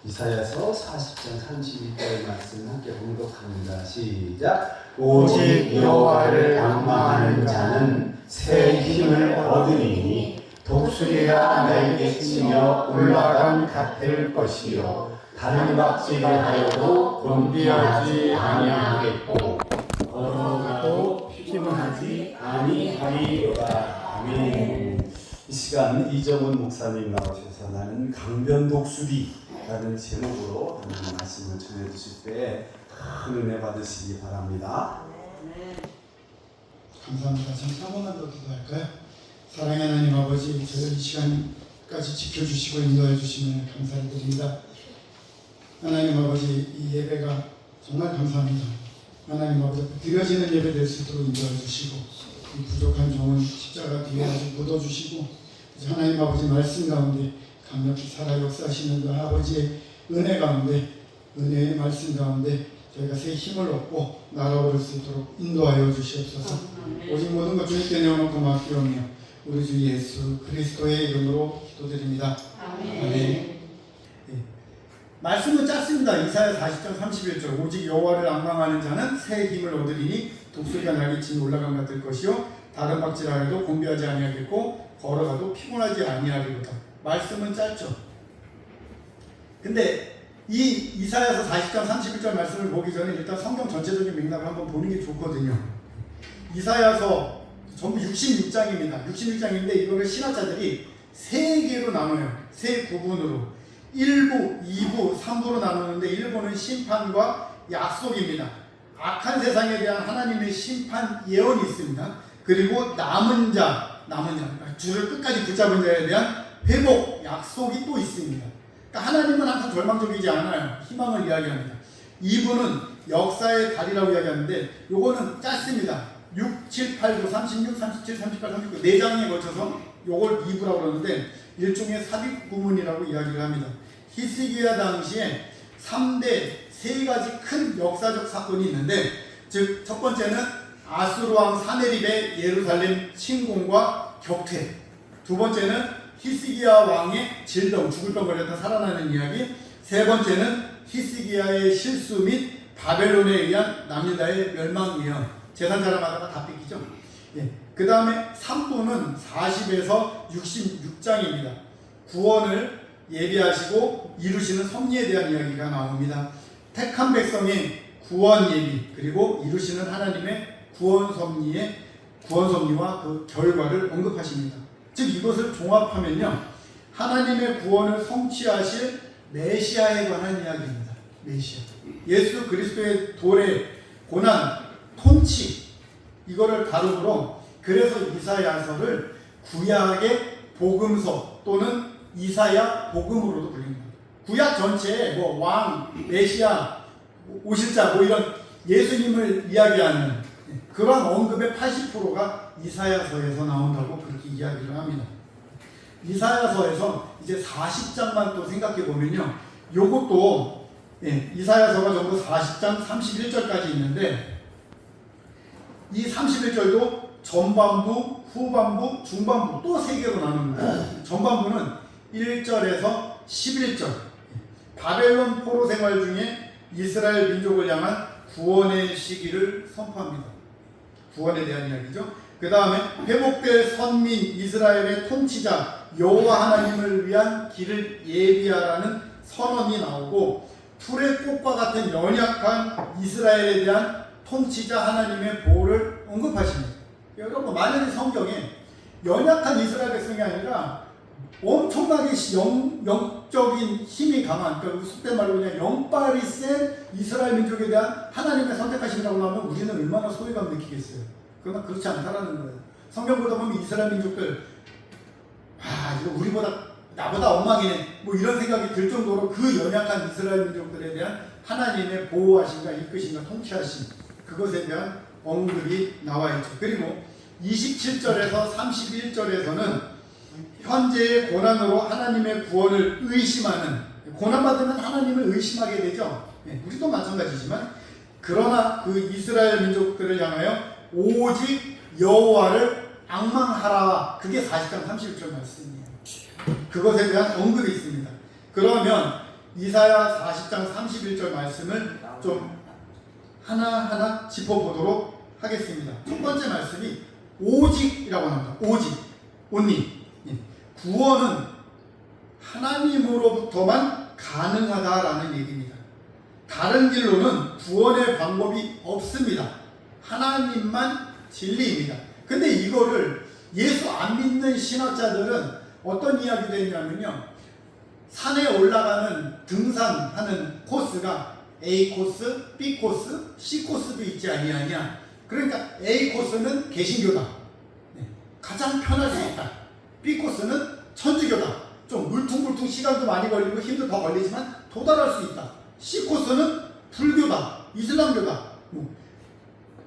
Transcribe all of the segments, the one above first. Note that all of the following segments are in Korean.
이사야서 40장 32절 말씀 함께 봉독합니다. 시작. 오직 여호와를 앙망하는 자는 새 힘을 얻으리니 독수리가 날개치며 올라간 같을 것이요 다른 박질을 하여도 곤비하지 아니하겠고 걸어가도 피곤하지 아니하리로다. 아멘. 이 시간 이정훈 목사님 나오셔서 나는 강변 독수리라는 제목으로 하나님 말씀을 전해주실 때 큰 은혜 받으시기 바랍니다. 감사합니다. 지금 3분만 더 기도할까요? 사랑의 하나님 아버지, 저희 이 시간까지 지켜주시고 인도해 주시면 감사를 드립니다. 하나님 아버지, 이 예배가 정말 감사합니다. 하나님 아버지, 드려지는 예배 될 수 있도록 인도해 주시고 이 부족한 종은 십자가 뒤에 아주 묻어주시고 하나님 아버지 말씀 가운데 강력히 살아 역사하시는 그 아버지의 은혜 가운데, 은혜의 말씀 가운데 저희가 새 힘을 얻고 날아오를 수 있도록 인도하여 주시옵소서. 오직 모든 것 주님께 내어놓고 맡기오며 우리 주 예수 그리스도의 이름으로 기도드립니다. 아멘. 네. 말씀은 짧습니다. 이사야 40장 31절. 오직 여호와를 앙망하는 자는 새 힘을 얻으리니 독수리가 날개치며 올라간 같을 것이요 다른 박질하여도 곤비하지 아니하겠고 걸어가도 피곤하지 아니하리로다. 말씀은 짧죠. 근데 이 이사야서 40장 31절 말씀을 보기 전에 일단 성경 전체적인 맥락을 한번 보는 게 좋거든요. 이사야서 전부 66장입니다. 66장인데 이거를 신학자들이 세 개로 나눠요. 세 구분으로. 1부, 2부, 3부로 나누는데 1부는 심판과 약속입니다. 악한 세상에 대한 하나님의 심판 예언이 있습니다. 그리고 남은 자, 주를 끝까지 붙잡은 자에 대한 회복 약속이 또 있습니다. 그러니까 하나님은 항상 절망적이지 않아요. 희망을 이야기합니다. 2부는 역사의 달이라고 이야기하는데 요거는 짧습니다. 6, 7, 8, 9, 36, 37, 38, 39 4장에 걸쳐서 요걸 2부라고 그러는데 일종의 삽입 구문이라고 이야기를 합니다. 히스기야 당시에 3대 3가지 큰 역사적 사건이 있는데 즉 첫 번째는 아수르 왕 사네립의 예루살렘 침공과 격퇴, 두 번째는 히스기야 왕의 질병, 죽을 병 걸렸다 살아나는 이야기, 세 번째는 히스기야의 실수 및 바벨론에 의한 남유다의 멸망 예언. 재산 자랑하다가 다 뺏기죠. 예. 그 다음에 3부는 40에서 66장입니다. 구원을 예비하시고 이루시는 섭리에 대한 이야기가 나옵니다. 택한 백성의 구원 예비, 그리고 이루시는 하나님의 구원 섭리와 그 결과를 언급하십니다. 즉 이것을 종합하면요, 하나님의 구원을 성취하실 메시아에 관한 이야기입니다. 메시아, 예수 그리스도의 도래, 고난, 통치, 이거를 다루므로 그래서 이사야서를 구약의 복음서 또는 이사야 복음으로도 불립니다. 구약 전체에 뭐 왕, 메시아, 오실 자 뭐 이런 예수님을 이야기하는 그런 언급의 80%가 이사야서에서 나온다고 그렇게 이야기를 합니다. 이사야서에서 이제 40장만 또 생각해 보면요, 요것도 이사야서가 전부 40장 31절까지 있는데 이 31절도 전반부, 후반부, 중반부 또 3개로 나눕니다. 전반부는 1절에서 11절, 바벨론 포로 생활 중에 이스라엘 민족을 향한 구원의 시기를 선포합니다. 구원에 대한 이야기죠. 그 다음에 회복될 선민 이스라엘의 통치자 여호와 하나님을 위한 길을 예비하라는 선언이 나오고, 풀의 꽃과 같은 연약한 이스라엘에 대한 통치자 하나님의 보호를 언급하십니다. 여러분, 만약에 성경에 연약한 이스라엘 백성이 아니라 엄청나게 영적인 힘이 강한, 그러니까 속된 말로 그냥 영빨이 센 이스라엘 민족에 대한 하나님의 선택하심이라고 하면 우리는 얼마나 소외감 느끼겠어요. 그러나 그렇지 않다라는 거예요. 성경 보다 보면 이스라엘 민족들, 이거 나보다 엉망이네, 뭐 이런 생각이 들 정도로 그 연약한 이스라엘 민족들에 대한 하나님의 보호하심과 이끄심과 통치하심, 그것에 대한 언급이 나와 있죠. 그리고 27절에서 31절에서는 현재의 고난으로 하나님의 구원을 의심하는, 고난받으면 하나님을 의심하게 되죠. 우리도 마찬가지지만, 그러나 그 이스라엘 민족들을 향하여 오직 여호와를 앙망하라, 그게 40장 31절 말씀이에요. 그것에 대한 언급이 있습니다. 그러면 이사야 40장 31절 말씀을 좀 하나하나 짚어보도록 하겠습니다. 첫 번째 말씀이 오직이라고 합니다. 오직, only. 구원은 하나님으로부터만 가능하다라는 얘기입니다. 다른 길로는 구원의 방법이 없습니다. 하나님만 진리입니다. 근데 이거를 예수 안 믿는 신학자들은 어떤 이야기도 했냐면요, 산에 올라가는 등산하는 코스가 A 코스, B 코스, C 코스도 있지 아니하냐. 그러니까 A 코스는 개신교다, 가장 편할 수 있다. B 코스는 천주교다, 좀 물퉁물퉁 시간도 많이 걸리고 힘도 더 걸리지만 도달할 수 있다. C 코스는 불교다, 이슬람교다.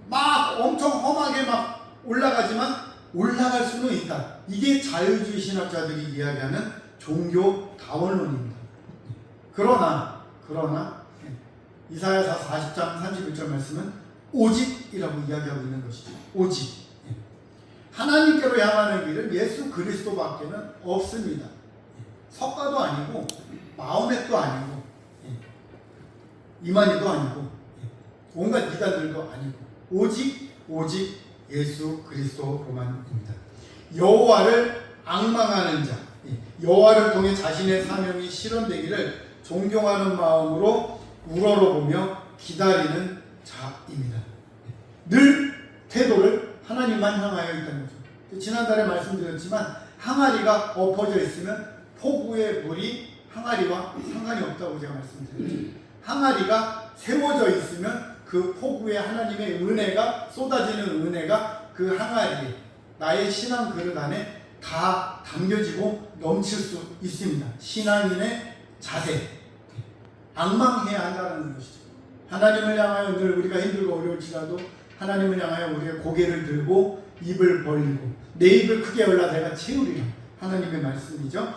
막 엄청 험하게 막 올라가지만 올라갈 수는 있다. 이게 자유주의 신학자들이 이야기하는 종교 다원론입니다. 그러나 이사야서 40장 31절 말씀은 오직이라고 이야기하고 있는 것이죠. 오직. 하나님께로 향하는 길은 예수 그리스도밖에는 없습니다. 석가도 아니고 마호멧도 아니고 이만희도 아니고 온갖 이단들도 아니고 오직 예수 그리스도로만입니다. 여호와를 앙망하는 자, 여호와를 통해 자신의 사명이 실현되기를 존경하는 마음으로 우러러보며 기다리는 자입니다. 늘 태도를 하나님만 향하여 있다는 거죠. 지난달에 말씀드렸지만 항아리가 엎어져 있으면 폭우의 물이 항아리와 상관이 없다고 제가 말씀드렸죠. 항아리가 세워져 있으면 그 폭우에 하나님의 은혜가 쏟아지는 은혜가 그 항아리에, 나의 신앙 그릇 안에 다 담겨지고 넘칠 수 있습니다. 신앙인의 자세, 앙망해야 한다는 것이죠. 하나님을 향하여 늘 우리가 힘들고 어려울지라도 하나님을 향하여 우리의 고개를 들고 입을 벌리고 내 입을 크게 열라 내가 채우리라, 하나님의 말씀이죠.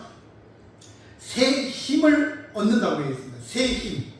새 힘을 얻는다고 했습니다. 새 힘,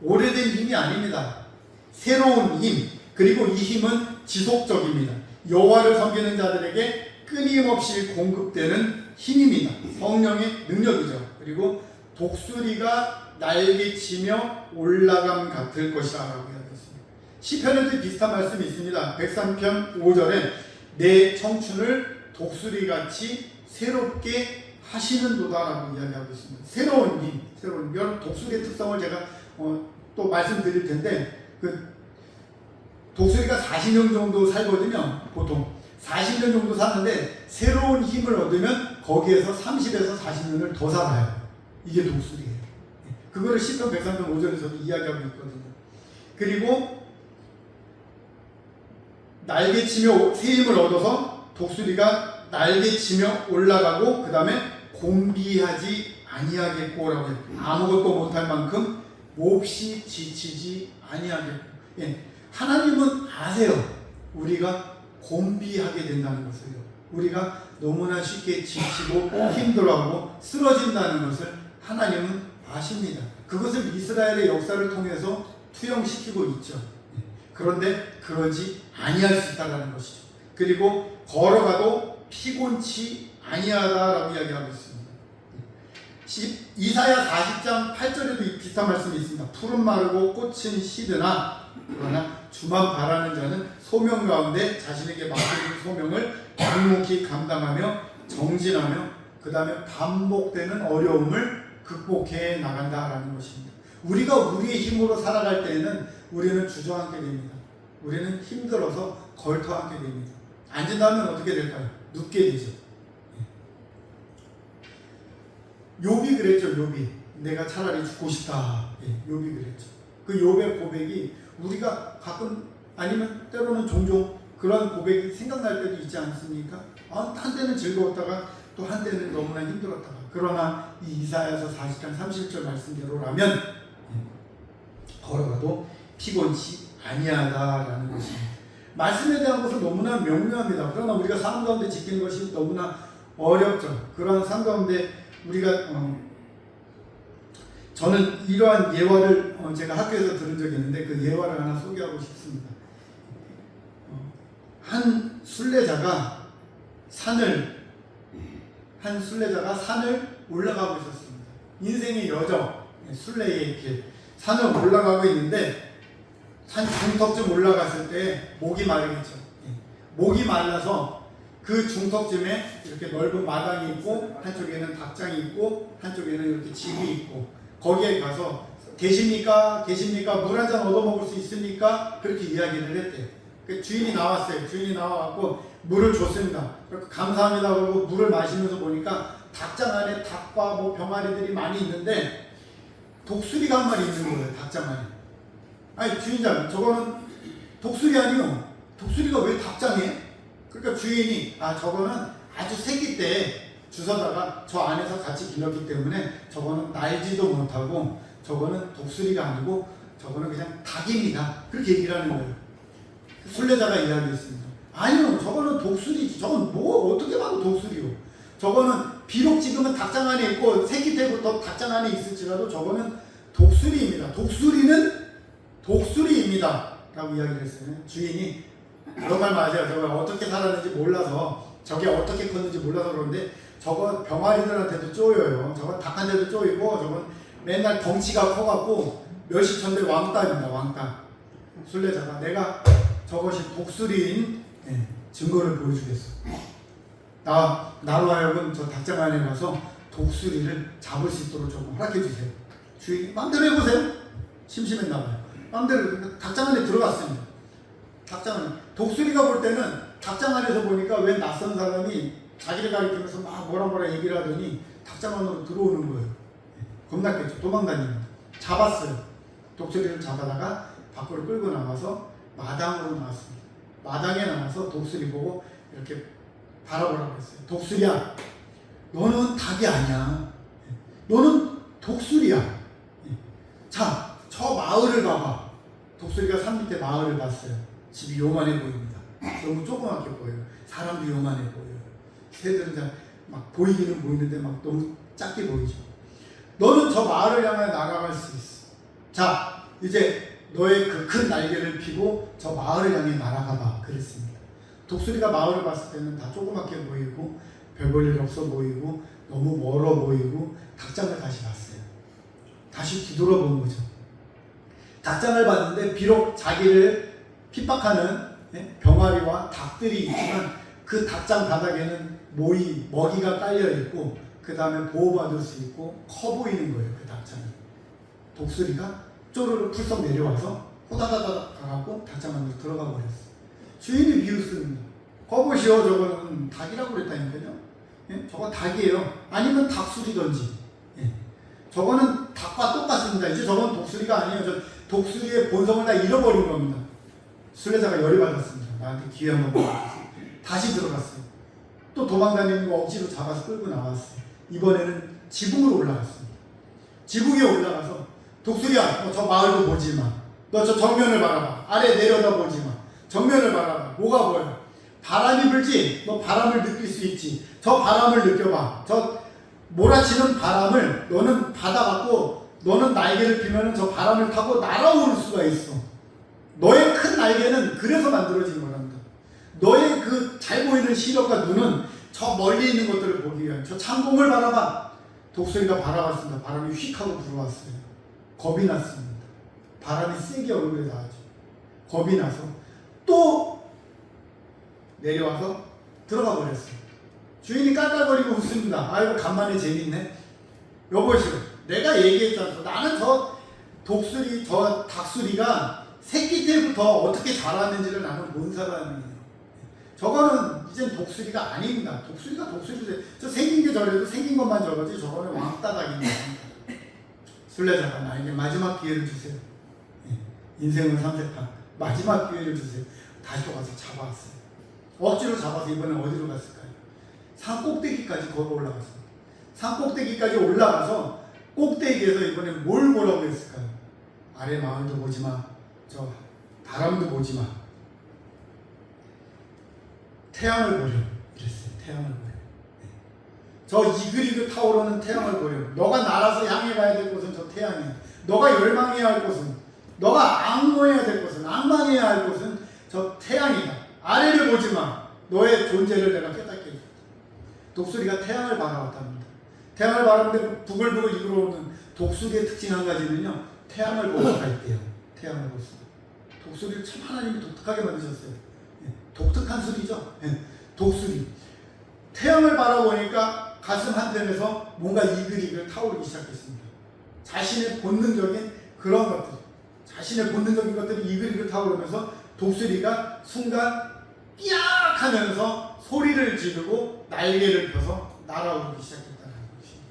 오래된 힘이 아닙니다. 새로운 힘, 그리고 이 힘은 지속적입니다. 여호와를 섬기는 자들에게 끊임없이 공급되는 힘입니다. 성령의 능력이죠. 그리고 독수리가 날개치며 올라감 같을 것이다 라고 이야기했습니다. 시편에도 비슷한 말씀이 있습니다. 103편 5절에 내 청춘을 독수리같이 새롭게 하시는도다 라고 이야기하고 있습니다. 새로운 힘, 여러분 독수리의 특성을 제가 또 말씀드릴 텐데, 그 독수리가 40년 정도 살거든요. 보통 40년 정도 사는데 새로운 힘을 얻으면 거기에서 30에서 40년을 더 살아요. 이게 독수리예요. 그거를 시편 103편 5절에서도 이야기하고 있거든요. 그리고 날개치며 새 힘을 얻어서 독수리가 날개치며 올라가고 그 다음에 곤비하지 아니하겠고라고 해요. 아무것도 못할 만큼 몹시 지치지 아니하겠고. 하나님은 아세요. 우리가 곤비하게 된다는 것을요. 우리가 너무나 쉽게 지치고 힘들어하고 쓰러진다는 것을 하나님은 아십니다. 그것을 이스라엘의 역사를 통해서 투영시키고 있죠. 그런데 그러지 아니할 수 있다는 것이죠. 그리고 걸어가도 피곤치 아니하다라고 이야기하고 있습니다. 이사야 40장 8절에도 비슷한 말씀이 있습니다. 푸른 마르고 꽃은 시드나 그러나 주만 바라는 자는 소명 가운데 자신에게 맡겨진 소명을 묵묵히 감당하며 정진하며 그 다음에 반복되는 어려움을 극복해 나간다라는 것입니다. 우리가 우리의 힘으로 살아갈 때에는 우리는 주저앉게 됩니다. 우리는 힘들어서 걸터앉게 됩니다. 앉은 다음에 어떻게 될까요? 눕게 되죠. 욥이 그랬죠. 욥이 내가 차라리 죽고 싶다. 욥이 그랬죠. 그 욥의 고백이 우리가 가끔 아니면 때로는 종종 그런 고백이 생각날 때도 있지 않습니까? 한때는 즐거웠다가 또 한때는 너무나 힘들었다가. 그러나 이 이사야서 40장 30절 말씀대로라면 걸어가도 피곤치 아니하다라는 것입니다. 말씀에 대한 것은 너무나 명료합니다. 그러나 우리가 삶 가운데 지키는 것이 너무나 어렵죠. 그런 삶 가운데 우리가 저는 이러한 예화를 제가 학교에서 들은 적이 있는데 그 예화를 하나 소개하고 싶습니다. 한 순례자가 산을 올라가고 있었습니다. 인생의 여정, 순례에 이렇게 산을 올라가고 있는데 산 중턱쯤 올라갔을 때 목이 마르겠죠. 목이 말라서 그 중턱쯤에 이렇게 넓은 마당이 있고 한쪽에는 닭장이 있고 한쪽에는 이렇게 집이 있고 거기에 가서 계십니까? 계십니까? 물 한 잔 얻어먹을 수 있습니까? 그렇게 이야기를 했대요. 그 주인이 나왔어요. 주인이 나와갖고 물을 줬습니다. 그리고 감사합니다. 그러고 물을 마시면서 보니까 닭장 안에 닭과 뭐 병아리들이 많이 있는데 독수리가 한 마리 있는 거예요. 닭장 안에. 아니 주인장 저거는 독수리 아니요. 독수리가 왜 닭장에? 그러니까 주인이 저거는 아주 새끼 때 주워다가 저 안에서 같이 길렀기 때문에 저거는 날지도 못하고 저거는 독수리가 아니고 저거는 그냥 닭입니다. 그렇게 얘기를 하는 거예요. 순례자가 이야기했습니다. 아니요, 저거는 독수리지. 저건 뭐 어떻게 봐도 독수리요. 저거는 비록 지금은 닭장 안에 있고 새끼 때부터 닭장 안에 있을지라도 저거는 독수리입니다. 독수리는 독수리입니다. 라고 이야기를 했어요. 주인이 그런 말 맞아요. 저걸 어떻게 살았는지 몰라서 저게 어떻게 컸는지 몰라서 그런데 저거 병아리들한테도 쪼여요. 저건 닭한테도 쪼이고 저건 맨날 덩치가 커갖고 멸시천대 왕따입니다. 왕따. 순례자가 내가 저것이 독수리인 증거를 보여주겠어. 나로 하여금 저 닭장 안에 가서 독수리를 잡을 수 있도록 좀 허락해 주세요. 주인이 마음대로 해보세요. 심심했나 봐요. 마음대로 닭장 안에 들어갔습니다. 닭장 안에 독수리가 볼 때는 닭장 안에서 보니까 웬 낯선 사람이 자기를 가리키면서 막 뭐라 얘기를 하더니 닭장 안으로 들어오는 거예요. 겁났겠죠. 도망다닙니다. 잡았어요. 독수리를 잡아다가 밖으로 끌고 나가서 마당으로 나왔습니다. 마당에 나와서 독수리 보고 이렇게 바라보라고 했어요. 독수리야, 너는 닭이 아니야. 너는 독수리야. 자, 저 마을을 봐봐. 독수리가 산 밑에 마을을 봤어요. 집이 요만해 보입니다. 너무 조그맣게 보여요. 사람도 요만해 보여요. 새들은 막 보이기는 보이는데 막 너무 작게 보이죠. 너는 저 마을을 향해 나아갈 수 있어. 자, 이제 너의 그 큰 날개를 펴고 저 마을을 향해 날아가봐. 그랬습니다. 독수리가 마을을 봤을 때는 다 조그맣게 보이고 별 볼 일 없어 보이고 너무 멀어 보이고 닭장을 다시 봤어요. 다시 뒤돌아본 거죠. 닭장을 봤는데 비록 자기를 핍박하는 병아리와 닭들이 있지만 그 닭장 바닥에는 먹이가 깔려있고 그 다음에 보호받을 수 있고 커 보이는 거예요. 그 닭장이. 독수리가 쪼르르 풀썩 내려와서 호다다닥 가갖고 닭장 안으로 들어가 버렸어요. 주인이 비웃습니다. 거보시오, 저거는 닭이라고 그랬다니까요. 저거 닭이에요. 아니면 닭술이던지. 저거는 닭과 똑같습니다. 이제 저건 독수리가 아니에요. 저 독수리의 본성을 다 잃어버린 겁니다. 순례자가 열이 받았습니다. 나한테 기회 한번 받았어요. 다시 들어갔어요. 또 도망다니는 거 억지로 잡아서 끌고 나왔어요. 이번에는 지붕으로 올라갔습니다. 지붕에 올라가서 독수리야, 너 저 마을도 보지 마. 너 저 정면을 바라봐. 아래 내려다 보지 마. 정면을 바라봐. 뭐가 보여? 바람이 불지? 너 바람을 느낄 수 있지. 저 바람을 느껴봐. 저 몰아치는 바람을 너는 받아갖고 너는 날개를 피면은 저 바람을 타고 날아오를 수가 있어. 너의 큰 날개는 그래서 만들어진 거랍니다. 너의 그 잘 보이는 시력과 눈은 저 멀리 있는 것들을 보기 위한 저 창공을 바라봐. 독수리가 바라봤습니다. 바람이 휙 하고 불어왔어요. 겁이 났습니다. 바람이 세게 얼굴에 닿았죠. 겁이 나서 또 내려와서 들어가 버렸어요. 주인이 깔깔거리고 웃습니다. 아이고 간만에 재밌네. 여보시오, 내가 얘기했잖아. 나는 저 독수리, 저 닭수리가 새끼 때부터 어떻게 자랐는지를 나는 본 사람이에요. 저거는 이젠 독수리가 아닙니다. 독수리가 독수리인데 저 생긴 게 저래도 생긴 것만 저러지 저거는 왕따닥입니다. 순례자가 나에게 마지막 기회를 주세요. 인생은 삼세판. 마지막 기회를 주세요. 다시 또 가서 잡아왔어요. 억지로 잡아서 이번엔 어디로 갔을까요? 산 꼭대기까지 걸어 올라갔습니다. 산 꼭대기까지 올라가서 꼭대기에서 이번엔 뭘 보라고 했을까요? 아래 마을도 보지 마. 저 바람도 보지 마. 태양을 보렴. 이랬어요. 태양을 보렴. 저 이글이글 타오르는 태양을 보렴. 너가 날아서 향해 가야 될 곳은 저 태양이야. 너가 열망해야 할 곳은, 너가 악모해야 될 곳은, 악망해야 할 곳은 저 태양이다. 아래를 보지 마. 너의 존재를 내가 깨닫게 해줬다. 독수리가 태양을 바라봤답니다. 태양을 바라보는데 부글부글 일어오는 독수리의 특징 한 가지는요, 태양을 볼 수가 있대요. 태양을 볼 수가. 독수리를 참 하나님이 독특하게 만드셨어요. 독특한 수리죠. 독수리. 태양을 바라보니까 가슴 한켠에서 뭔가 이글이글 타오르기 시작했습니다. 자신의 본능적인 그런 것들, 자신의 본능적인 것들이 이글이글 타오르면서 독수리가 순간 삐약 하면서 소리를 지르고 날개를 펴서 날아오르기 시작했다는 것입니다.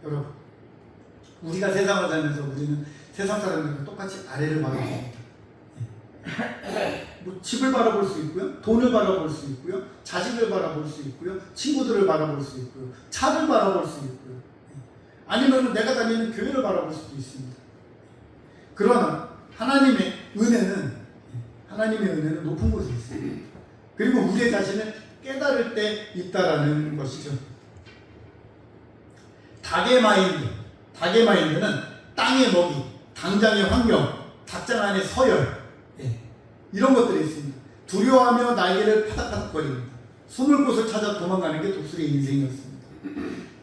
여러분, 우리가 세상을 살면서 우리는 세상 사람들과 똑같이 아래를 바라봅니다. 뭐 집을 바라볼 수 있고요, 돈을 바라볼 수 있고요, 자식을 바라볼 수 있고요, 친구들을 바라볼 수 있고요, 차를 바라볼 수 있고요, 아니면 내가 다니는 교회를 바라볼 수도 있습니다. 그러나 하나님의 은혜는 높은 곳에 있습니다. 그리고 우리의 자신을 깨달을 때 있다라는 것이죠. 닭의 마인드는 땅의 먹이, 당장의 환경, 닭장 안의 서열, 이런 것들이 있습니다. 두려워하며 날개를 파닥파닥거립니다. 숨을 곳을 찾아 도망가는 게 독수리의 인생이었습니다.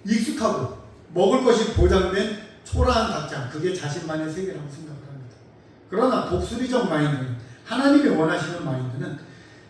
익숙하고 먹을 것이 보장된 초라한 닭장, 그게 자신만의 세계라고 생각을 합니다. 그러나 독수리적 마인드는, 하나님이 원하시는 마인드는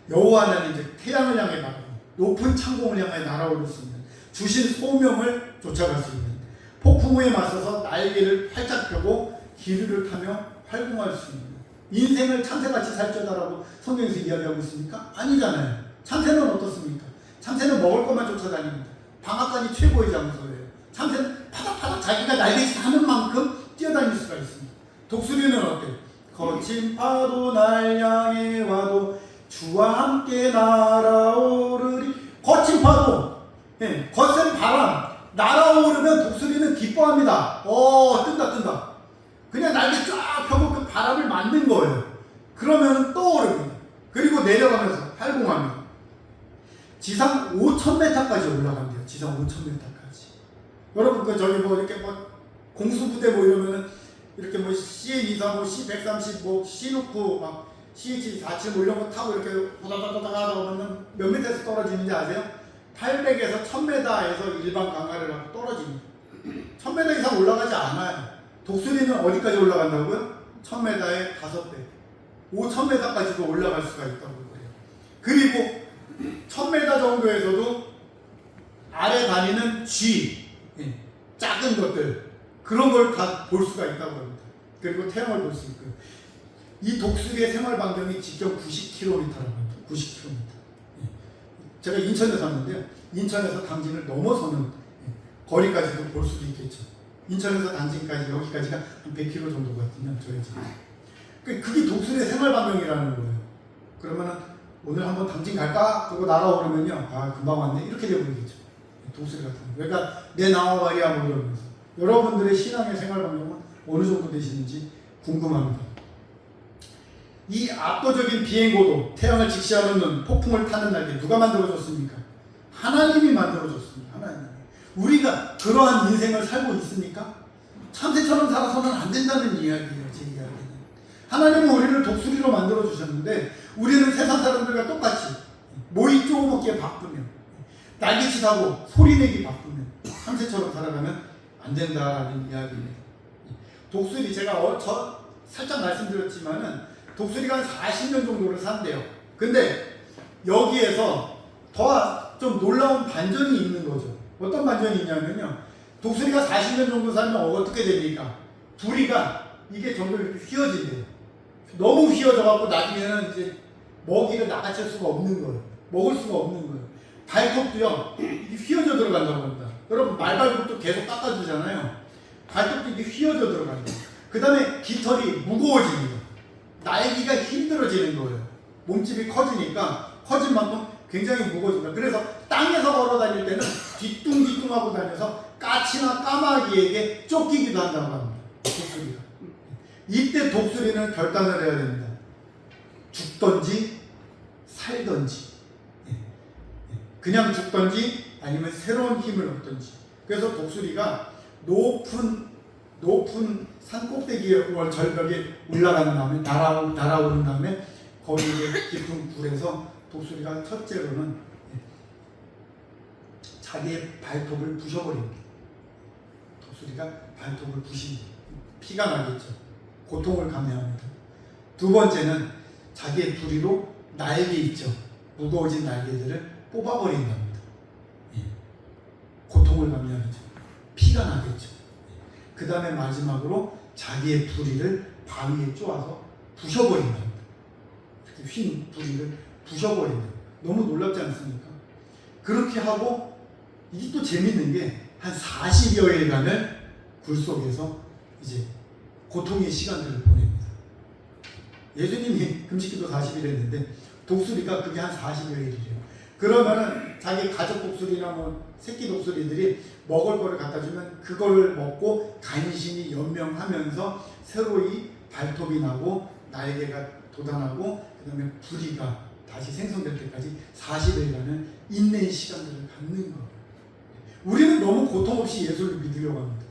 여호와 하나님, 즉 태양을 향해 바라보고 높은 창공을 향해 날아오를 수 있는, 주신 소명을 쫓아갈 수 있는, 폭풍우에 맞서서 날개를 활짝 펴고 기류를 타며 활공할 수 있는, 인생을 참새같이 살쪄다라고 성경에서 이야기하고 있습니까? 아니잖아요. 참새는 어떻습니까? 참새는 먹을 것만 쫓아다닙니다. 방앗간이 최고의 장소예요. 참새는 파닥파닥 자기가 날개짓 하는 만큼 뛰어다닐 수가 있습니다. 독수리는 어때요? 거친 파도 날 향해 와도 주와 함께 날아오르리. 거친 파도, 거센 바람 날아오르면 독수리는 기뻐합니다. 뜬다. 그냥 날개 쫙 펴고 그 바람을 맞는 거예요. 그러면 떠오릅니다. 그리고 내려가면서 활공합니다. 지상 5,000m까지 올라간대요. 지상 5,000m까지. 여러분, 저기 이렇게 공수부대 이러면은 이렇게 CN235, C130, C6, 막 CH47 이런 거 타고 이렇게 후다다다다 하다 보면은 몇 미터에서 떨어지는지 아세요? 800에서 1000m에서 일반 강가를 하고 떨어집니다. 1000m 이상 올라가지 않아요. 독수리는 어디까지 올라간다고요? 1000m의 5배, 5000m까지도 올라갈 수가 있다고 그래요. 그리고 1000m 정도에서도 아래 다니는 쥐, 작은 것들, 그런 걸 다 볼 수가 있다고 합니다. 그리고 태양을 볼 수 있고요. 이 독수리의 생활 반경이 직경 90km라고 합니다. 90km. 제가 인천에 사는데요. 인천에서 당진을 넘어서는 거리까지도 볼 수도 있겠죠. 인천에서 당진까지, 여기까지가 한 100km 정도거든요. 저희 집. 그게 독수리의 생활 반경이라는 거예요. 그러면은 오늘 한번 당진 갈까? 그거 날아오르면요. 금방 왔네. 이렇게 되어버리겠죠. 독수리 같은 거. 그러니까 내 나와 말이야 뭐 이러면서. 여러분들의 신앙의 생활 반경은 어느 정도 되시는지 궁금합니다. 이 압도적인 비행고도, 태양을 직시하는 눈, 폭풍을 타는 날개 누가 만들어줬습니까? 하나님이 만들어줬습니다. 하나님. 우리가 그러한 인생을 살고 있습니까? 참새처럼 살아서는 안 된다는 이야기예요. 제 이야기는. 하나님은 우리를 독수리로 만들어주셨는데 우리는 세상 사람들과 똑같이 모이 쪼먹기에 바쁘면, 날개짓하고 소리내기 바쁘면 참새처럼 살아가면 안 된다라는 이야기입니다. 독수리, 제가 살짝 말씀드렸지만은 독수리가 한 40년 정도를 산대요. 근데 여기에서 더 좀 놀라운 반전이 있는 거죠. 어떤 반전이 있냐면요. 독수리가 40년 정도 살면 어떻게 됩니까? 부리가 이게 점점 이렇게 휘어진대요. 너무 휘어져갖고 나중에는 이제 먹이를 낚아챌 수가 없는 거예요. 먹을 수가 없는 거예요. 발톱도요, 이게 휘어져 들어간다고 합니다. 여러분, 말발톱도 계속 깎아주잖아요. 발톱도 이게 휘어져 들어간다. 그 다음에 깃털이 무거워집니다. 날기가 힘들어지는 거예요. 몸집이 커진 만큼 굉장히 무거워집니다. 그래서 땅에서 걸어 다닐 때는 뒤뚱뒤뚱하고 다녀서 까치나 까마귀에게 쫓기기도 한다고 합니다. 독수리가. 이때 독수리는 결단을 해야 됩니다. 죽던지 살던지, 그냥 죽던지 아니면 새로운 힘을 얻던지. 그래서 독수리가 높은 산 꼭대기에 절벽에 올라간 다음에 날아오른 다음에 거기에 깊은 굴에서 독수리가 첫째로는 자기의 발톱을 부셔버립니다. 독수리가 발톱을 부십니다. 피가 나겠죠. 고통을 감내합니다. 두 번째는 자기의 부리로 날개 있죠. 무거워진 날개들을 뽑아버린답니다. 예. 고통을 감내하겠죠. 피가 나겠죠. 그 다음에 마지막으로 자기의 부리를 바위에 쪼아서 부셔버린답니다. 이렇게 휜 부리를 부셔버린다. 너무 놀랍지 않습니까? 그렇게 하고 이게 또 재밌는 게 한 40여일간을 굴 속에서 이제 고통의 시간들을 보냅니다. 예수님이 금식기도 40일 했는데 독수리가 그게 한 40여일이래요. 그러면은 자기 가족 독수리나 뭐 새끼 독수리들이 먹을 거를 갖다 주면 그거를 먹고 간신히 연명하면서 새로이 발톱이 나고 날개가 돋아나고 그 다음에 부리가 다시 생성될 때까지 40일간은 인내의 시간들을 갖는 거예요. 우리는 너무 고통 없이 예수를 믿으려고 합니다.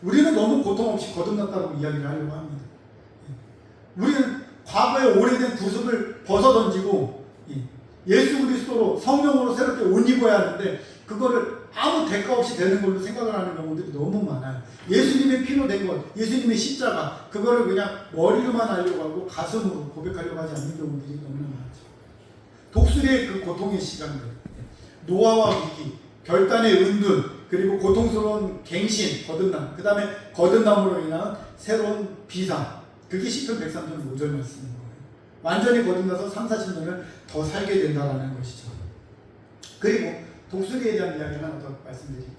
우리는 너무 고통 없이 거듭났다고 이야기를 하려고 합니다. 우리는 과거의 오래된 구습을 벗어던지고 예수 그리스도로 성령으로 새롭게 옷 입어야 하는데 그거를 아무 대가 없이 되는 걸로 생각을 하는 경우들이 너무 많아요. 예수님의 피로 된 것, 예수님의 십자가, 그거를 그냥 머리로만 하려고 하고 가슴으로 고백하려고 하지 않는 경우들이 너무나 많죠. 독수리의 그 고통의 시간들, 노아와 위기, 결단의 은둔, 그리고 고통스러운 갱신, 거듭남, 그 다음에 거듭남으로 인한 새로운 비상, 그게 시편 103편 5절 말씀인 거예요. 완전히 거듭나서 3, 40년을 더 살게 된다는 것이죠. 그리고 독수리에 대한 이야기를 하나 더 말씀드릴게요.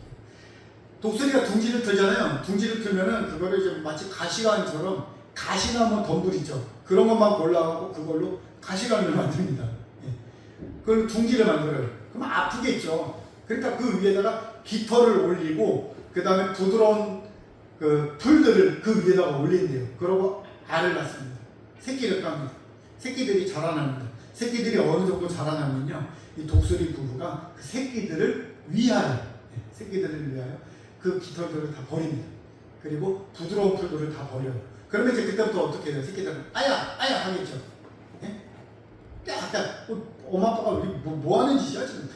독수리가 둥지를 틀잖아요. 둥지를 틀면은 그거를 이제 마치 가시관처럼 가시나무 덤불 있죠. 그런 것만 골라갖고 그걸로 가시관을 만듭니다. 그걸 둥지를 만들어요. 그럼 아프겠죠. 그러니까 그 위에다가 깃털을 올리고 그 다음에 부드러운 그 풀들을 그 위에다가 올린대요. 그러고 알을 낳습니다. 새끼를 깝니다. 새끼들이 자라납니다. 새끼들이 어느 정도 자라나면요, 이 독수리 부부가 그 새끼들을 위하여 그 깃털들을 다 버립니다. 그리고 부드러운 풀들을 다 버려요. 그러면 이제 그때부터 어떻게 해요? 새끼들은 아야 하겠죠. 약간 엄마 아빠가 우리 뭐 하는 짓이야 지금?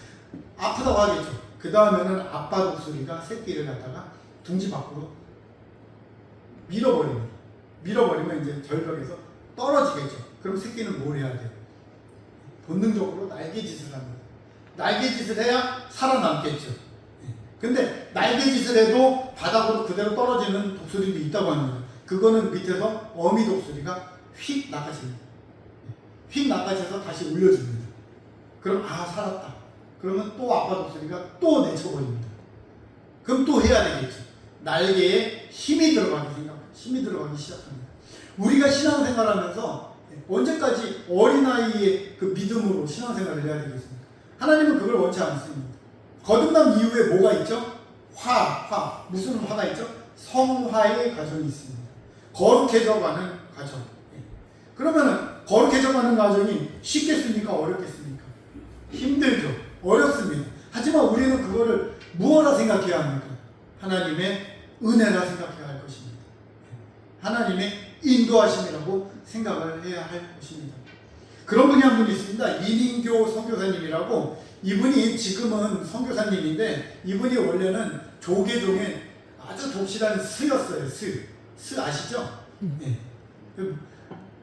아프다고 하겠죠. 그 다음에는 아빠 독수리가 새끼를 갖다가 둥지 밖으로 밀어버립니다. 밀어버리면 이제 절벽에서 떨어지겠죠. 그럼 새끼는 뭘 해야 돼요? 본능적으로 날개짓을 합니다. 날개짓을 해야 살아남겠죠. 근데 날개짓을 해도 바닥으로 그대로 떨어지는 독수리도 있다고 합니다. 그거는 밑에서 어미 독수리가 휙 낚아집니다. 휙 낚아쳐서 다시 올려줍니다. 그럼 살았다. 그러면 또 아빠 독수리가 또 내쳐버립니다. 그럼 또 해야 되겠죠. 날개에 힘이 들어가기 시작합니다. 우리가 신앙생활하면서 언제까지 어린아이의 그 믿음으로 신앙생활을 해야 되겠습니까? 하나님은 그걸 원치 않습니다. 거듭남 이후에 뭐가 있죠? 무슨 화가 있죠? 성화의 과정이 있습니다. 거룩해져가는 과정. 그러면은 거룩해져가는 과정이 쉽겠습니까? 어렵겠습니까? 힘들죠. 어렵습니다. 하지만 우리는 그거를 무엇라 생각해야 합니까? 하나님의 은혜라 생각해야 할 것입니다. 하나님의 인도하심이라고 생각을 해야 할 것입니다. 그런 분이 한 분 있습니다. 이민교 선교사님이라고. 이분이 지금은 선교사님인데 이분이 원래는 조계종의 아주 독실한 스였어요. 스 아시죠? 네.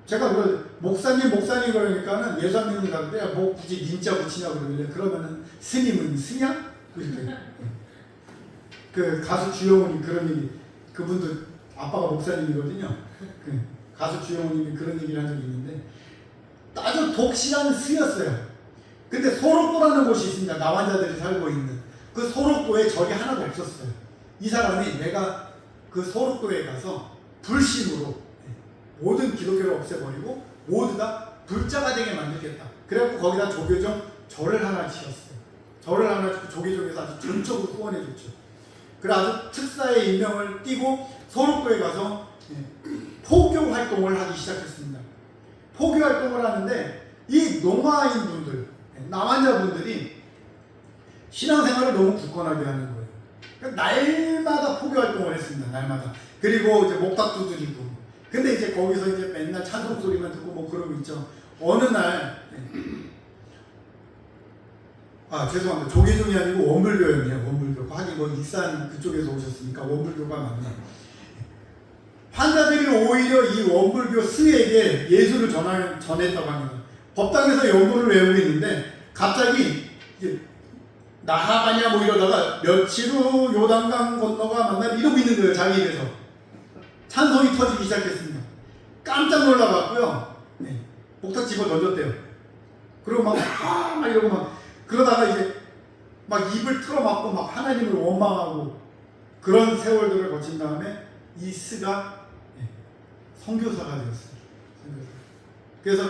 제가 목사님 그러니까는 예수 안 믿는 사람들이 뭐 굳이 민자 붙이냐고 그러면은 스님은 스냐? 이렇게. 그 가수 주영훈이 그런 얘기, 그분도 아빠가 목사님이거든요. 가수 주영훈님이 그런 얘기를 한 적이 있는데 아주 독실한 스였어요. 근데 소록도라는 곳이 있습니다. 나환자들이 살고 있는 그 소록도에 절이 하나도 없었어요. 이 사람이 내가 그 소록도에 가서 불신으로 모든 기독교를 없애버리고 모두 다 불자가 되게 만들겠다. 그래갖고 거기다 조계종 절을 하나 지었어요. 절을 하나 짓고 조계종에서 아주 전적으로 후원해줬죠. 그래 아주 특사의 인명을 띠고 소록도에 가서 포교 활동을 하기 시작했습니다. 포교 활동을 하는데 이 농아인 분들, 남한자 분들이 신앙생활을 너무 굳건하게 하는 거예요. 그러니까 날마다 포교 활동을 했습니다. 날마다. 그리고 이제 목탁도 드리고. 근데 이제 거기서 이제 맨날 찬송 소리만 듣고 뭐 그러고 있죠. 어느 날 아 죄송합니다. 조계종이 아니고 원불교였네요. 원불교. 하긴 뭐 익산 그쪽에서 오셨으니까 원불교가 맞네. 환자들이 오히려 이 원불교 스에게 예수를 전했다고 합니다. 법당에서 연구를 외우고 있는데 갑자기 이제 나하가냐 뭐 이러다가 며칠 후 요단강 건너가 만나 이러고 있는 거예요. 자기 입에서. 찬송이 터지기 시작했습니다. 깜짝 놀라갖고요. 네. 목탁 집어 던졌대요. 그리고 막 이러고 막 그러다가 이제 막 입을 틀어막고 막 하나님을 원망하고 그런 세월들을 거친 다음에 이 스가 선교사가 되었어요. 그래서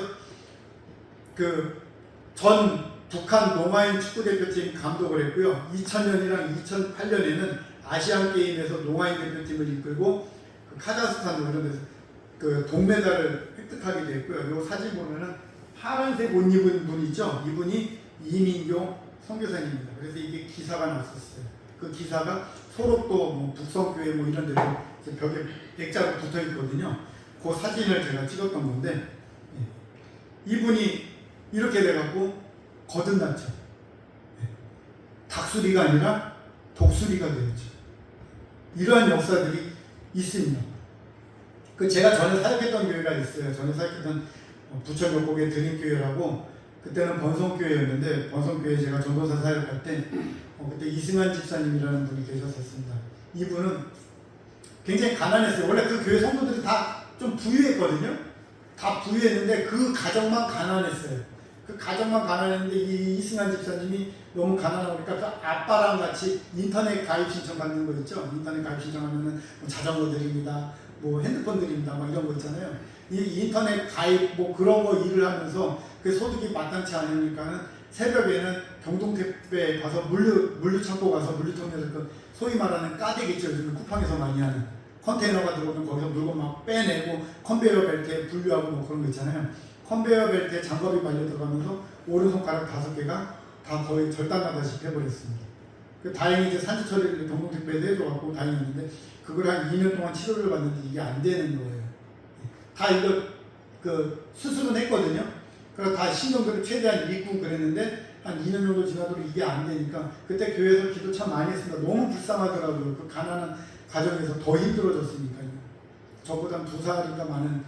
그 전 북한 농아인 축구대표팀 감독을 했고요. 2000년이랑 2008년에는 아시안 게임에서 농아인 대표팀을 이끌고 그 카자흐스탄 이런 데서 그 동메달을 획득하게 됐고요. 이 사진 보면은 파란색 옷 입은 분 있죠. 이분이 이민교 선교사님입니다. 그래서 이게 기사가 났었어요. 그 기사가 소록도 뭐 북성교회 뭐 이런 데서 벽에 액자로 붙어 있거든요. 그 사진을 제가 찍었던 건데 이분이 이렇게 돼갖고 거듭났죠. 닭수리가 아니라 독수리가 되었죠. 이러한 역사들이 있습니다. 그 제가 전에 사역했던 교회가 있어요. 전에 사역했던 부천 역곡의 드림교회라고 그때는 번성교회였는데 번성교회 제가 전도사 사역할 때 그때 이승환 집사님이라는 분이 계셨었습니다. 이분은 굉장히 가난했어요. 원래 그 교회 성도들이 다 좀 부유했거든요. 다 부유했는데 그 가정만 가난했어요. 그 가정만 가난했는데 이 이승환 집사님이 너무 가난하니까 그 아빠랑 같이 인터넷 가입 신청 받는 거 있죠. 인터넷 가입 신청하면은 뭐 자전거 드립니다. 뭐 핸드폰 드립니다. 막 이런 거 있잖아요. 이 인터넷 가입 뭐 그런 거 일을 하면서 그 소득이 마땅치 않으니까는 새벽에는 경동택배에 가서 물류 창고 가서 물류통에서 그 소위 말하는 까대기죠. 요즘 쿠팡에서 많이 하는 컨테이너가 들어오면 거기서 물건 막 빼내고 컨베이어 벨트에 분류하고 뭐 그런 거 있잖아요. 컨베이어 벨트에 장갑이 말려 들어가면서 오른손가락 5개가 다 거의 절단나다시피 해버렸습니다. 다행히 이제 산지 처리를 경동택배에서 해줘갖고 다행이었는데 그걸 한 2년 동안 치료를 받는데 이게 안 되는 거예요. 다 이거 그 수술은 했거든요. 그래서 다 신경들을 최대한 잊고 그랬는데 한 2년 정도 지나도록 이게 안 되니까 그때 교회에서 기도 참 많이 했습니다. 너무 불쌍하더라고요. 그 가난한 가정에서 더 힘들어졌으니까요. 저보다 2살인가 많은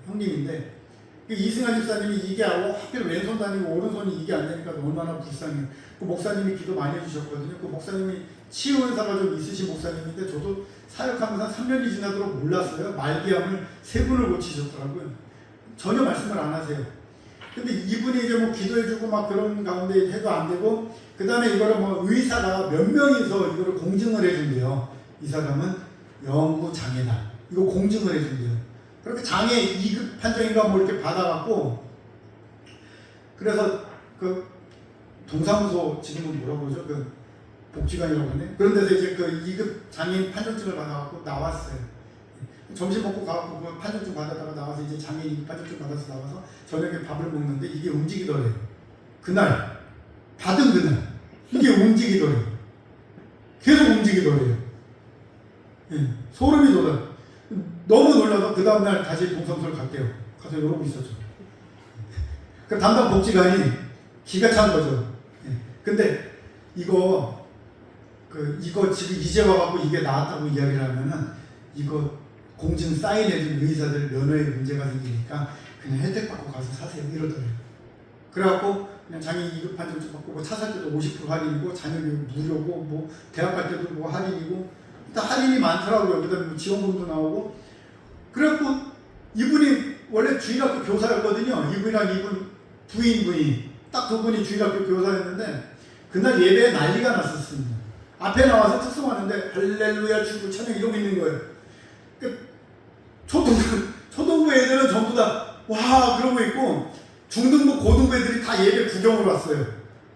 형님인데 이승환 집사님이 이게 하고 하필 왼손 다니고 오른손이 이게 안 되니까 얼마나 불쌍해요. 그 목사님이 기도 많이 해주셨거든요. 그 목사님이 치유 은사가 좀 있으신 목사님인데 저도 사역하면서 3년이 지나도록 몰랐어요. 말기암을 3분을 고치셨더라고요. 전혀 말씀을 안 하세요. 근데 이분이 이제 뭐 기도해주고 막 그런 가운데 해도 안 되고 그 다음에 이거를 뭐 의사가 몇 명이서 이거를 공증을 해준대요. 이 사람은 영구 장애다. 이거 공증을 해준대요. 그렇게 장애 2급 판정인가 뭐 이렇게 받아갖고 그래서 그 동사무소 지금은 뭐라고 그러죠? 그 복지관이라고 하네. 그런 데서 이제 그 2급 장애인 판정증을 받아갖고 나왔어요. 점심 먹고 가갖고 그 판정증 받았다가 나와서 이제 장애인 판정증 받아서 나와서 저녁에 밥을 먹는데 이게 움직이더래요. 그날 받은 그날 이게 움직이더래요. 계속 움직이더래요. 소름이 돋아요. 너무 놀라서 그 다음날 다시 동사무소를 갔대요. 가서 이러고 있었죠. 그 담당 복지관이 기가 찬 거죠. 근데 이거 지금 이제 와갖고 이게 나왔다고 이야기를 하면은 이거 공증 사인해준 의사들 면허에 문제가 생기니까 그냥 혜택 받고 가서 사세요 이러더래요. 그래갖고 그냥 장애인 2급 판정증 받고 뭐 차 살 때도 50% 할인이고 자녀교육 무료고 뭐 대학 갈 때도 뭐 할인이고 일단 할인이 많더라고요. 그다음에 뭐 지원금도 나오고 그래갖고 이분이 원래 주일학교 교사였거든요. 이분이랑 이분 부인분이 딱 2분이 주일학교 교사였는데 그날 예배에 난리가 났었습니다. 앞에 나와서 특성하는데 할렐루야 주고 찬양 이러고 있는 거예요. 초등부 애들은 전부 다 와 그러고 있고 중등부 고등부 애들이 다 예배 구경으로 왔어요.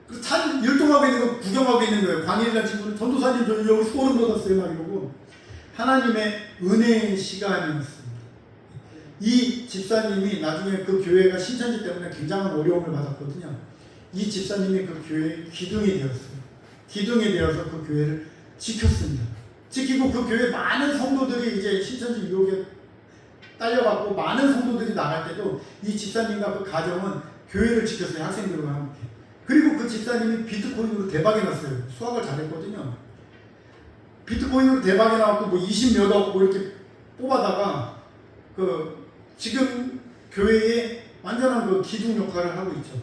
그 율동하고 있는 거 구경하고 있는 거예요. 광일이라는 친구는 전도사님 저 여기 소름 돋았어요 막 이러고 하나님의 은혜의 시간이었습니다. 이 집사님이 나중에 그 교회가 신천지 때문에 굉장한 어려움을 받았거든요. 이 집사님이 그 교회의 기둥이 되었어요. 기둥이 되어서 그 교회를 지켰습니다. 지키고 그 교회 많은 성도들이 이제 신천지 유혹에 딸려갖고 많은 성도들이 나갈 때도 이 집사님과 그 가정은 교회를 지켰어요. 학생들과 함께. 그리고 그 집사님이 비트코인으로 대박이 났어요. 수학을 잘했거든요. 비트코인으로 대박이 나왔고 뭐 20몇억 뭐 이렇게 뽑아다가 그 지금 교회에 완전한 그 기둥 역할을 하고 있죠.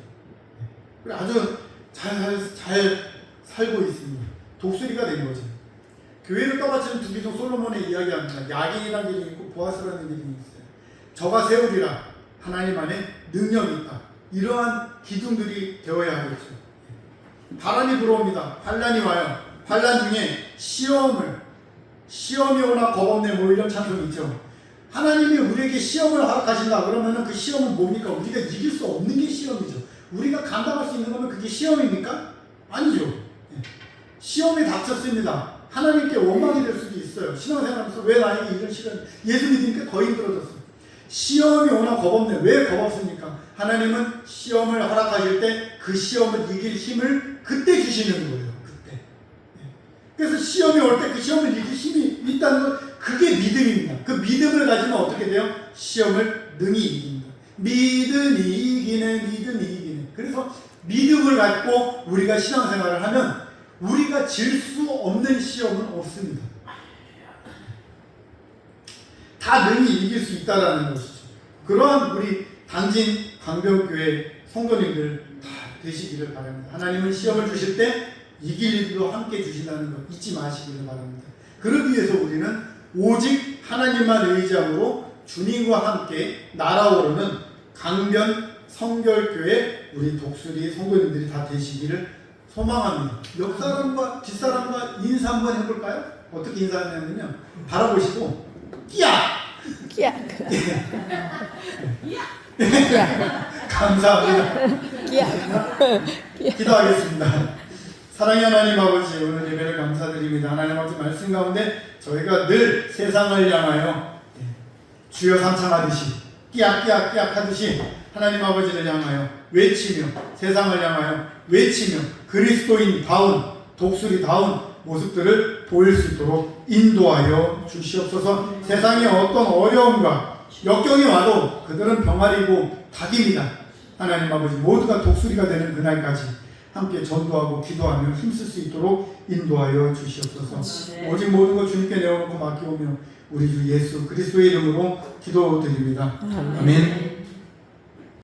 그래 아주 잘 살고 있습니다. 독수리가 된 거죠. 교회를 떠받치는 두 기둥 솔로몬의 이야기합니다. 야긴이라는 기둥이 있고 보아스라는 기둥이 있어요. 저가 세우리라 하나님 안에 능력이 있다. 이러한 기둥들이 되어야 하겠죠. 바람이 불어옵니다. 환란이 와요. 환란 중에 시험이 오나 겁없네 뭐 이런 찬송이 있죠. 하나님이 우리에게 시험을 허락하신다 그러면은 그 시험은 뭡니까? 우리가 이길 수 없는 게 시험이죠. 우리가 감당할 수 있는 거면 그게 시험입니까? 아니죠. 시험이 닥쳤습니다. 하나님께 원망이 될 수도 있어요. 신앙생활하면서 왜 나에게 이런 시련, 예수 믿으니까 더 힘들어졌어요. 시험이 오나 겁없네. 왜 겁없습니까? 하나님은 시험을 허락하실 때 그 시험을 이길 힘을 그때 주시는 거예요. 그때. 그래서 시험이 올 때 그 시험을 이길 힘이 있다는 건 그게 믿음입니다. 그 믿음을 가지면 어떻게 돼요? 시험을 능히 이깁니다. 믿음이 이기네. 그래서 믿음을 갖고 우리가 신앙생활을 하면 우리가 질 수 없는 시험은 없습니다. 다 능히 이길 수 있다라는 것이죠. 그러한 우리 당진 강변교회 성도님들 다 되시기를 바랍니다. 하나님은 시험을 주실 때 이길 일도 함께 주신다는 것 잊지 마시기를 바랍니다. 그러기 위해서 우리는 오직 하나님만 의지함으로 주님과 함께 날아오르는 강변 성결교회 우리 독수리 성도님들이 다 되시기를 소망합니다. 옆 사람과 뒷사람과 인사 한번 해볼까요? 어떻게 인사하냐면요. 바라보시고 끼야! 끼야. 감사합니다. 끼야. 기도하겠습니다. 사랑의 하나님 아버지 오늘 예배를 감사드립니다. 하나님 아버지 말씀 가운데 저희가 늘 세상을 향하여 주여 삼창하듯이 끼약끼약 하듯이 하나님 아버지를 향하여 외치며 세상을 향하여 외치며 그리스도인다운 독수리다운 모습들을 보일 수 있도록 인도하여 주시옵소서. 세상에 어떤 어려움과 역경이 와도 그들은 병아리고 닭입니다. 하나님 아버지 모두가 독수리가 되는 그날까지 함께 전도하고 기도하며 힘쓸 수 있도록 인도하여 주시옵소서. 오직 모든 것 주님께 내어놓고 맡기오며 우리 주 예수 그리스도의 이름으로 기도드립니다. 아멘.